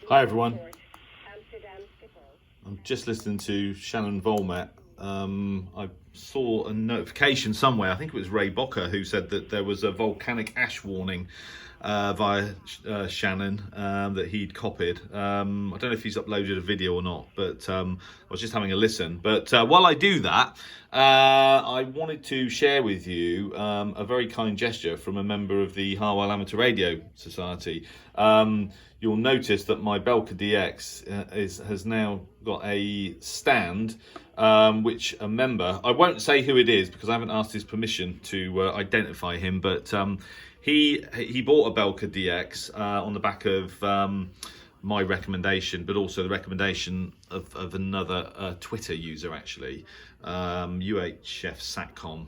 Hi everyone. I'm just listening to Shannon Volmet. I saw a notification somewhere, I think it was Ray Bocker, who said that there was a volcanic ash warning via Shannon that he'd copied. I don't know if he's uploaded a video or not, but I was just having a listen. But while I do that, I wanted to share with you a very kind gesture from a member of the Harwell Amateur Radio Society. You'll notice that my Belka DX has now got a stand, which a member, I won't say who it is because I haven't asked his permission to identify him, but he bought a Belka DX on the back of my recommendation, but also the recommendation of another Twitter user, actually, UHF Satcom,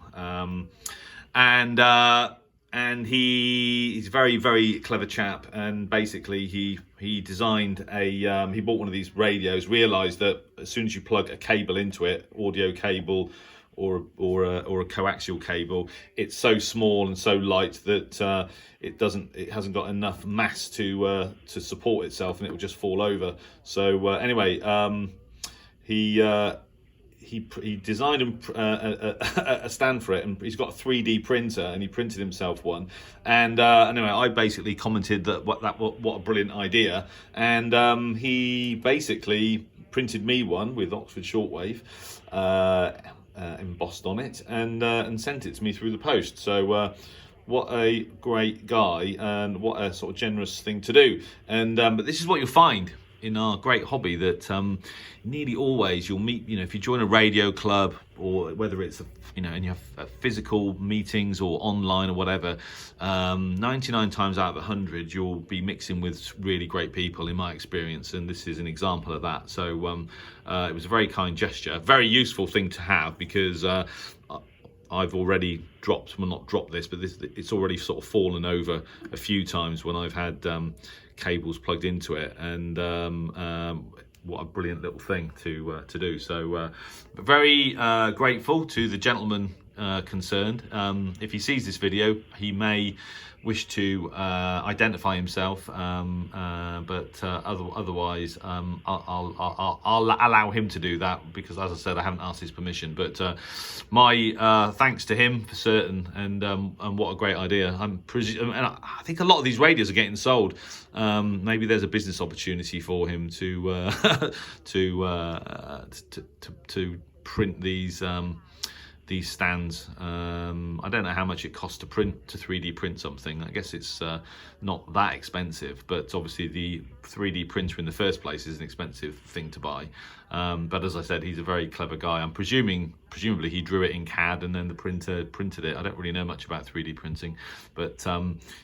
and he's a very, very clever chap. And basically, he designed he bought one of these radios, realised that as soon as you plug a cable into it, audio cable or a coaxial cable, it's so small and so light that it hasn't got enough mass to support itself, and it will just fall over. So anyway, he designed a stand for it, and he's got a 3D printer, and he printed himself one. And anyway, I basically commented that what a brilliant idea, and he basically printed me one with Oxford Shortwave embossed on it, and sent it to me through the post. So what a great guy, and what a sort of generous thing to do. And but this is what you'll find in our great hobby, that nearly always you'll meet, if you join a radio club, or whether it's and you have physical meetings or online or whatever, 99 times out of 100 you'll be mixing with really great people, in my experience, and this is an example of that. So it was a very kind gesture, a very useful thing to have, because I've already not dropped this, but it's already sort of fallen over a few times when I've had cables plugged into it, and what a brilliant little thing to do. So very grateful to the gentleman concerned. If he sees this video, he may wish to identify himself, but otherwise I'll allow him to do that, because, as I said, I haven't asked his permission. But my thanks to him for certain, and what a great idea. And I think a lot of these radios are getting sold. Maybe there's a business opportunity for him to print these stands. I don't know how much it costs to 3D print something. I guess it's not that expensive, but obviously the 3D printer in the first place is an expensive thing to buy. But as I said, he's a very clever guy. I'm presumably he drew it in CAD, and then the printer printed it. I don't really know much about 3D printing, but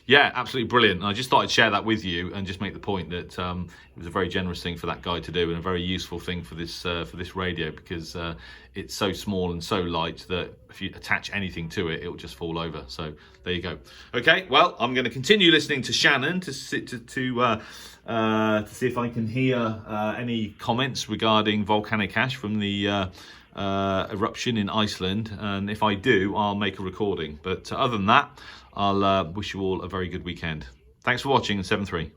yeah, absolutely brilliant. And I just thought I'd share that with you, and just make the point that it was a very generous thing for that guy to do, and a very useful thing for this radio, because it's so small and so light that if you attach anything to it, it'll just fall over. So there you go. Okay, well, I'm going to continue listening to Shannon to see if I can hear any comments regarding volcanic ash from the eruption in Iceland, and if I do, I'll make a recording. But other than that, I'll wish you all a very good weekend. Thanks for watching, 7-3.